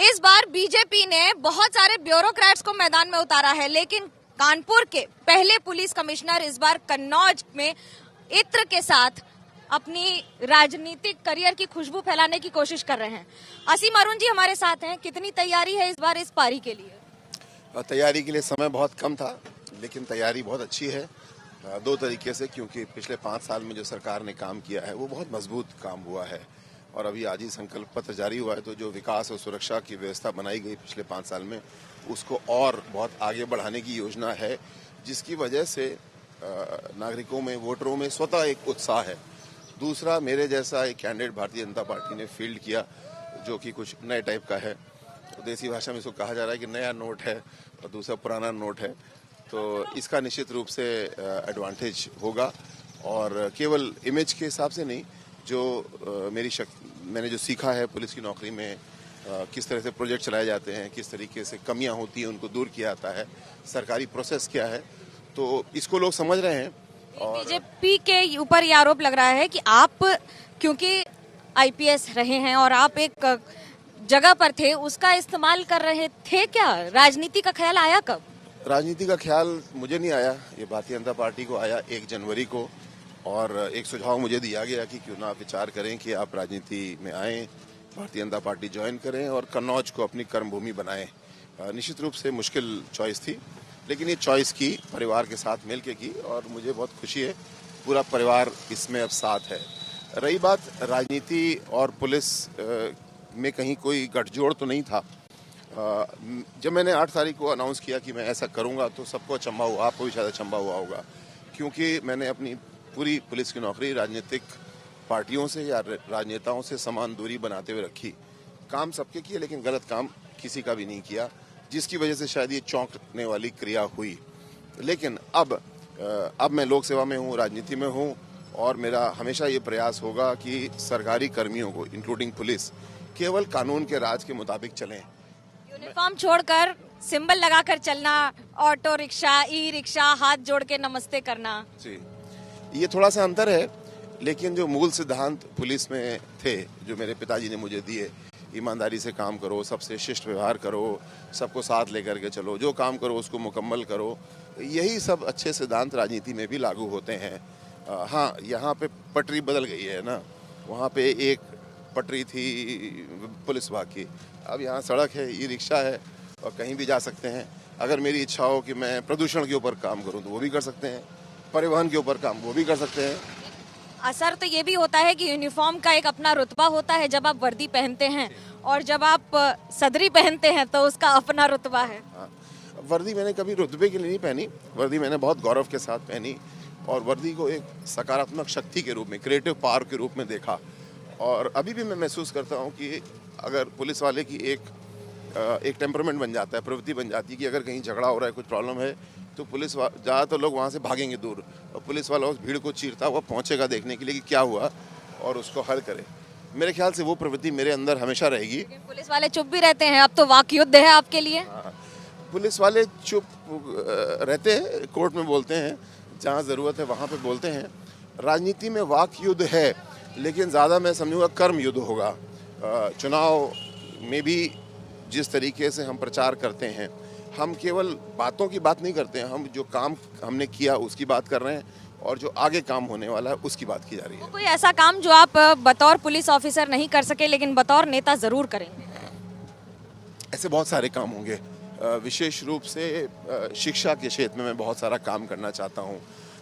इस बार बीजेपी ने बहुत सारे ब्यूरोक्रेट्स को मैदान में उतारा है, लेकिन कानपुर के पहले पुलिस कमिश्नर इस बार कन्नौज में इत्र के साथ अपनी राजनीतिक करियर की खुशबू फैलाने की कोशिश कर रहे हैं। असीम अरुण जी हमारे साथ हैं। कितनी तैयारी है इस बार इस पारी के लिए? तैयारी के लिए समय बहुत कम था, लेकिन तैयारी बहुत अच्छी है। दो तरीके से, क्योंकि पिछले 5 साल में जो सरकार ने काम किया है वो बहुत मजबूत काम हुआ है और अभी आज ही संकल्प पत्र जारी हुआ है, तो जो विकास और सुरक्षा की व्यवस्था बनाई गई पिछले 5 साल में उसको और बहुत आगे बढ़ाने की योजना है, जिसकी वजह से नागरिकों में, वोटरों में स्वतः एक उत्साह है। दूसरा, मेरे जैसा एक कैंडिडेट भारतीय जनता पार्टी ने फील्ड किया जो कि कुछ नए टाइप का है। देसी भाषा में इसको कहा जा रहा है कि नया नोट है और दूसरा पुराना नोट है, तो इसका निश्चित रूप से एडवांटेज होगा। और केवल इमेज के हिसाब से नहीं, जो मैंने जो सीखा है पुलिस की नौकरी में, किस तरह से प्रोजेक्ट चलाए जाते हैं, किस तरीके से कमियां होती हैं उनको दूर किया जाता है, सरकारी प्रोसेस क्या है, तो इसको लोग समझ रहे हैं। और बीजेपी के ऊपर ये आरोप लग रहा है कि आप क्योंकि आईपीएस रहे हैं और आप एक जगह पर थे, उसका इस्तेमाल कर रहे थे क्या? राजनीति का ख्याल आया कब? राजनीति का ख्याल मुझे नहीं आया, ये भारतीय जनता पार्टी को आया 1 जनवरी को, और एक सुझाव मुझे दिया गया कि क्यों ना आप विचार करें कि आप राजनीति में आएं, भारतीय जनता पार्टी ज्वाइन करें और कन्नौज को अपनी कर्मभूमि बनाएं। निश्चित रूप से मुश्किल चॉइस थी, लेकिन ये चॉइस की परिवार के साथ मिलके की और मुझे बहुत खुशी है, पूरा परिवार इसमें अब साथ है। रही बात राजनीति और पुलिस में कहीं कोई गठजोड़ तो नहीं था। जब मैंने 8 तारीख को अनाउंस किया कि मैं ऐसा करूंगा तो सबको अचंभा हुआ, आपको भी शायद अचंभा हुआ होगा, क्योंकि मैंने अपनी पूरी पुलिस की नौकरी राजनीतिक पार्टियों से या राजनेताओं से समान दूरी बनाते हुए रखी। काम सबके किए, लेकिन गलत काम किसी का भी नहीं किया, जिसकी वजह से शायद ये चौंकने वाली क्रिया हुई। लेकिन अब मैं लोक सेवा में हूँ, राजनीति में हूँ, और मेरा हमेशा ये प्रयास होगा कि सरकारी कर्मियों को, इंक्लूडिंग पुलिस, केवल कानून के राज के मुताबिक चलें। यूनिफॉर्म छोड़कर सिंबल लगाकर चलना, ऑटो रिक्शा, ई रिक्शा, हाथ जोड़ के नमस्ते करना, जी, ये थोड़ा सा अंतर है, लेकिन जो मूल सिद्धांत पुलिस में थे, जो मेरे पिताजी ने मुझे दिए, ईमानदारी से काम करो, सबसे शिष्ट व्यवहार करो, सबको साथ लेकर के चलो, जो काम करो उसको मुकम्मल करो, यही सब अच्छे सिद्धांत राजनीति में भी लागू होते हैं। हाँ, यहाँ पे पटरी बदल गई है ना, वहाँ पे एक पटरी थी पुलिस विभाग की, अब यहाँ सड़क है, ई रिक्शा है और कहीं भी जा सकते हैं। अगर मेरी इच्छा हो कि मैं प्रदूषण के ऊपर काम करूँ तो वो भी कर सकते हैं, परिवहन के ऊपर काम वो भी कर सकते हैं। असर तो ये भी होता है कि यूनिफॉर्म का एक अपना रुतबा होता है जब आप वर्दी पहनते हैं, और जब आप सदरी पहनते हैं तो उसका अपना रुतबा है। वर्दी मैंने कभी रुतबे के लिए नहीं पहनी, वर्दी मैंने बहुत गौरव के साथ पहनी और वर्दी को एक सकारात्मक शक्ति के रूप में, क्रिएटिव पावर के रूप में देखा। और अभी भी मैं महसूस करता हूँ कि अगर पुलिस वाले की एक टेम्परामेंट बन जाता है, प्रवृत्ति बन जाती है कि अगर कहीं झगड़ा हो रहा है, कुछ प्रॉब्लम है, तो पुलिस ज़्यादातर लोग वहाँ से भागेंगे दूर, और पुलिस वाला उस भीड़ को चीरता हुआ पहुँचेगा देखने के लिए कि क्या हुआ और उसको हल करे। मेरे ख्याल से वो प्रवृत्ति मेरे अंदर हमेशा रहेगी। पुलिस वाले चुप भी रहते हैं, अब तो वाक युद्ध है आपके लिए। पुलिस वाले चुप रहते हैं, कोर्ट में बोलते हैं, जहाँ ज़रूरत है वहाँ पे बोलते हैं। राजनीति में वाक युद्ध है, लेकिन ज़्यादा मैं समझूंगा कर्म युद्ध होगा। चुनाव में भी जिस तरीके से हम प्रचार करते हैं, हम केवल बातों की बात नहीं करते हैं, हम जो काम हमने किया उसकी बात कर रहे हैं, और जो आगे काम होने वाला है उसकी बात की जा रही है। कोई ऐसा काम जो आप बतौर पुलिस ऑफिसर नहीं कर सके लेकिन बतौर नेता जरूर करेंगे? ऐसे बहुत सारे काम होंगे। विशेष रूप से शिक्षा के क्षेत्र में मैं बहुत सारा काम करना चाहता हूँ,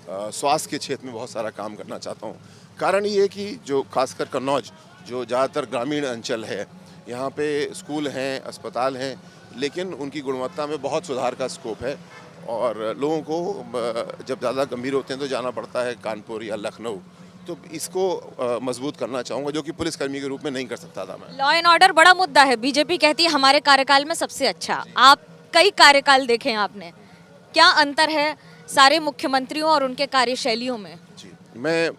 स्वास्थ्य के क्षेत्र में बहुत सारा काम करना चाहता हूँ। कारण ये कि जो खासकर कन्नौज, जो ज़्यादातर ग्रामीण अंचल है, यहाँ पे स्कूल हैं, अस्पताल हैं, लेकिन उनकी गुणवत्ता में बहुत सुधार का स्कोप है, और लोगों को जब ज़्यादा गंभीर होते हैं तो जाना पड़ता है कानपुर या लखनऊ, तो इसको मजबूत करना चाहूँगा, जो कि पुलिसकर्मी के रूप में नहीं कर सकता था मैं। लॉ एंड ऑर्डर बड़ा मुद्दा है, बीजेपी कहती है हमारे कार्यकाल में सबसे अच्छा। आप कई कार्यकाल देखे हैं आपने, क्या अंतर है सारे मुख्यमंत्रियों और उनके कार्यशैलियों में? जी, मैं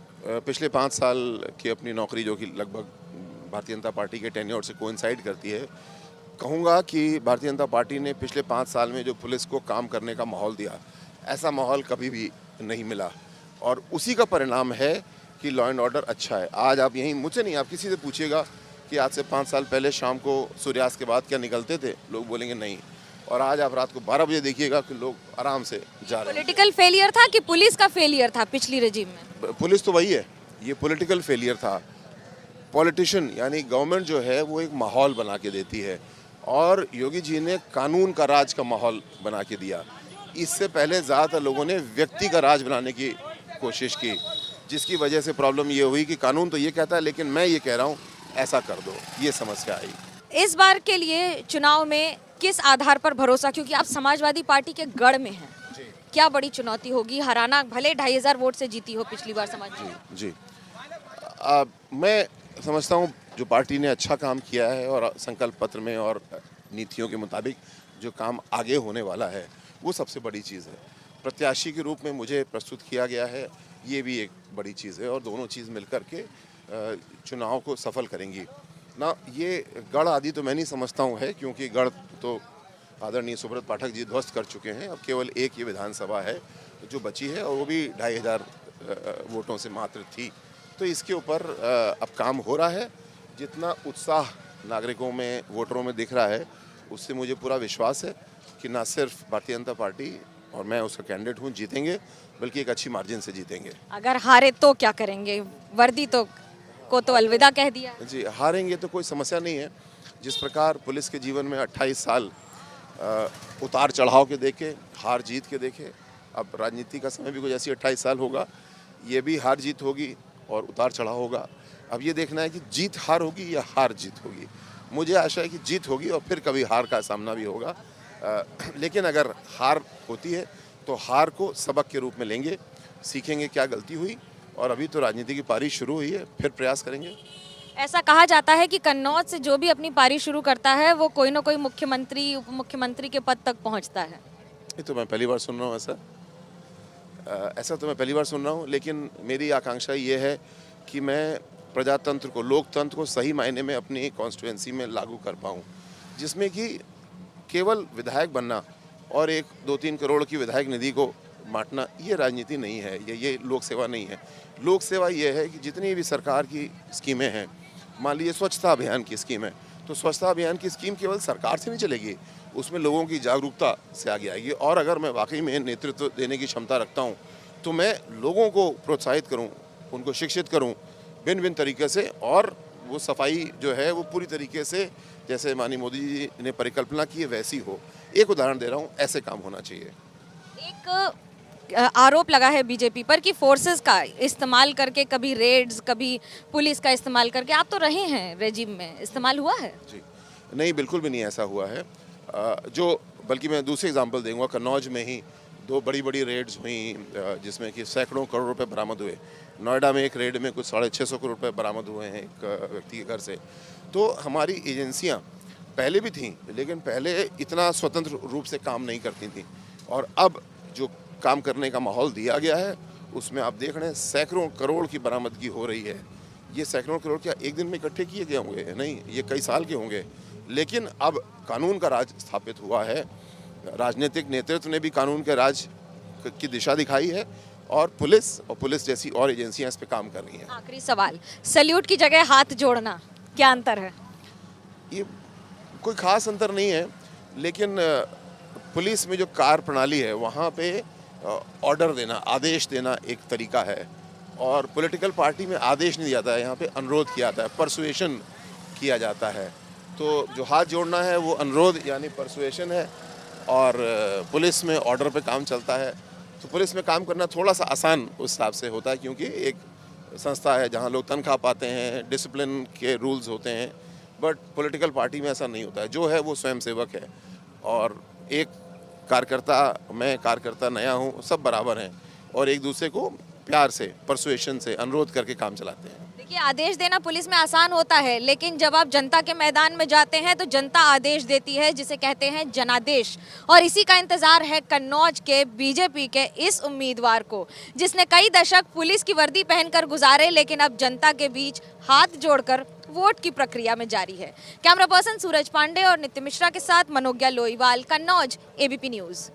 पिछले 5 साल की अपनी नौकरी, जो कि लगभग भारतीय जनता पार्टी के टेन्योर से कोइंसाइड करती है, कहूँगा कि भारतीय जनता पार्टी ने पिछले 5 साल में जो पुलिस को काम करने का माहौल दिया, ऐसा माहौल कभी भी नहीं मिला, और उसी का परिणाम है कि लॉ एंड ऑर्डर अच्छा है। आज आप यहीं, मुझसे नहीं, आप किसी से पूछिएगा कि आज से 5 साल पहले शाम को सूर्यास्त के बाद क्या निकलते थे, लोग बोलेंगे नहीं। और आज आप रात को 12 बजे देखिएगा कि लोग आराम से जा रहे हैं। पॉलिटिकल फेलियर था कि पुलिस का फेलियर था पिछली रेजिम में? पुलिस तो वही है, ये पॉलिटिकल फेलियर था। पॉलिटिशियन यानी गवर्नमेंट जो है वो एक माहौल बना के देती है और योगी जी ने कानून का राज का माहौल बना के दिया। इससे पहले ज़्यादातर लोगों ने व्यक्ति का राज बनाने की कोशिश की, जिसकी वजह से प्रॉब्लम ये हुई कि कानून तो ये कहता है लेकिन मैं ये कह रहा हूँ ऐसा कर दो, ये समस्या आई। इस बार के लिए चुनाव में किस आधार पर भरोसा, क्योंकि आप समाजवादी पार्टी के गढ़ में हैं, क्या बड़ी चुनौती होगी? हराना भले 2500 वोट से जीती हो पिछली बार समाज। जी मैं समझता हूँ जो पार्टी ने अच्छा काम किया है और संकल्प पत्र में और नीतियों के मुताबिक जो काम आगे होने वाला है वो सबसे बड़ी चीज़ है। प्रत्याशी के रूप में मुझे प्रस्तुत किया गया है, ये भी एक बड़ी चीज़ है और दोनों चीज़ मिलकर के चुनाव को सफल करेंगी ना। ये गढ़ आदि तो मैं नहीं समझता हूँ है, क्योंकि गढ़ तो आदरणीय सुब्रत पाठक जी ध्वस्त कर चुके हैं। अब केवल एक ये विधानसभा है जो बची है और वो भी 2500 वोटों से मात्र थी। तो इसके ऊपर अब काम हो रहा है। जितना उत्साह नागरिकों में, वोटरों में दिख रहा है, उससे मुझे पूरा विश्वास है कि ना सिर्फ भारतीय जनता पार्टी और मैं उसका कैंडिडेट हूँ जीतेंगे, बल्कि एक अच्छी मार्जिन से जीतेंगे। अगर हारे तो क्या करेंगे? वर्दी को तो अलविदा कह दिया। जी, हारेंगे तो कोई समस्या नहीं है। जिस प्रकार पुलिस के जीवन में 28 साल उतार चढ़ाव के देखे, हार जीत के देखे, अब राजनीति का समय भी कुछ ऐसी 28 साल होगा, ये भी हार जीत होगी और उतार चढ़ाव होगा। अब ये देखना है कि जीत हार होगी या हार जीत होगी। मुझे आशा है कि जीत होगी और फिर कभी हार का सामना भी होगा। लेकिन अगर हार होती है तो हार को सबक के रूप में लेंगे, सीखेंगे क्या गलती हुई, और अभी तो राजनीति की पारी शुरू हुई है, फिर प्रयास करेंगे। ऐसा कहा जाता है कि कन्नौज से जो भी अपनी पारी शुरू करता है वो कोई ना कोई मुख्यमंत्री, उप मुख्यमंत्री के पद तक पहुंचता है। ये तो मैं पहली बार सुन रहा हूँ ऐसा तो मैं पहली बार सुन रहा हूँ। लेकिन मेरी आकांक्षा ये है कि मैं प्रजातंत्र को, लोकतंत्र को सही मायने में अपनी कॉन्स्टिट्यूएंसी में लागू कर पाऊँ, जिसमें कि केवल विधायक बनना और 1-2-3 करोड़ की विधायक निधि को बांटना ये राजनीति नहीं है, ये लोक सेवा नहीं है। लोक सेवा ये है कि जितनी भी सरकार की स्कीमें हैं, मान लीजिए स्वच्छता अभियान की स्कीम है, तो स्वच्छता अभियान की स्कीम केवल सरकार से नहीं चलेगी, उसमें लोगों की जागरूकता से आगे आएगी। और अगर मैं वाकई में नेतृत्व देने की क्षमता रखता हूँ तो मैं लोगों को प्रोत्साहित करूँ, उनको शिक्षित करूँ भिन्न भिन्न तरीके से, और वो सफाई जो है वो पूरी तरीके से जैसे माननीय मोदी जी ने परिकल्पना की है वैसी हो। एक उदाहरण दे रहा हूँ, ऐसे काम होना चाहिए। एक आरोप लगा है बीजेपी पर कि फोर्सेस का इस्तेमाल करके, कभी रेड्स, कभी पुलिस का इस्तेमाल करके, आप तो रहे हैं रेजिम में, इस्तेमाल हुआ है? जी नहीं, बिल्कुल भी नहीं ऐसा हुआ है। बल्कि मैं दूसरे एग्जांपल दूंगा। कन्नौज में ही 2 बड़ी रेड्स हुई जिसमें कि सैकड़ों करोड़ रुपए बरामद हुए। नोएडा में एक रेड में कुछ 650 करोड़ रुपए बरामद हुए हैं एक व्यक्ति के घर से। तो हमारी एजेंसियां पहले भी थीं, लेकिन पहले इतना स्वतंत्र रूप से काम नहीं करती थी, और अब जो काम करने का माहौल दिया गया है उसमें आप देख रहे हैं सैकड़ों करोड़ की बरामदगी हो रही है। ये सैकड़ों करोड़ क्या एक दिन में इकट्ठे किए गए होंगे? नहीं, ये कई साल के होंगे। लेकिन अब कानून का राज स्थापित हुआ है, राजनीतिक नेतृत्व ने भी कानून के राज की दिशा दिखाई है, और पुलिस जैसी और एजेंसियां इस पे काम कर रही हैं। आखिरी सवाल, सैल्यूट की जगह हाथ जोड़ना, क्या अंतर है? ये कोई खास अंतर नहीं है, लेकिन पुलिस में जो कार्य प्रणाली है वहाँ पे ऑर्डर देना, आदेश देना एक तरीका है, और पॉलिटिकल पार्टी में आदेश नहीं दिया जाता है, यहाँ पे अनुरोध किया जाता है, परसुएशन किया जाता है। तो जो हाथ जोड़ना है वो अनुरोध यानी परसुएशन है, और पुलिस में ऑर्डर पे काम चलता है। तो पुलिस में काम करना थोड़ा सा आसान उस हिसाब से होता है, क्योंकि एक संस्था है जहाँ लोग तनख्वाह पाते हैं, डिसिप्लिन के रूल्स होते हैं। बट पॉलिटिकल पार्टी में ऐसा नहीं होता है, जो है वो स्वयंसेवक है, और एक कार्यकर्ता, मैं कार्यकर्ता नया हूँ, सब बराबर हैं और एक दूसरे को प्यार से, परसुएशन से, अनुरोध करके काम चलाते हैं। देखिए, आदेश देना पुलिस में आसान होता है, लेकिन जब आप जनता के मैदान में जाते हैं तो जनता आदेश देती है, जिसे कहते हैं जनादेश। और इसी का इंतजार है कन्नौज के बीजेपी के इस उम्मीदवार को, जिसने कई दशक पुलिस की वर्दी पहनकर गुजारे, लेकिन अब जनता के बीच हाथ जोड़कर वोट की प्रक्रिया में जारी है। कैमरा पर्सन सूरज पांडे और नित्य मिश्रा के साथ मनोज्ञा लोईवाल, कन्नौज, एबीपी न्यूज।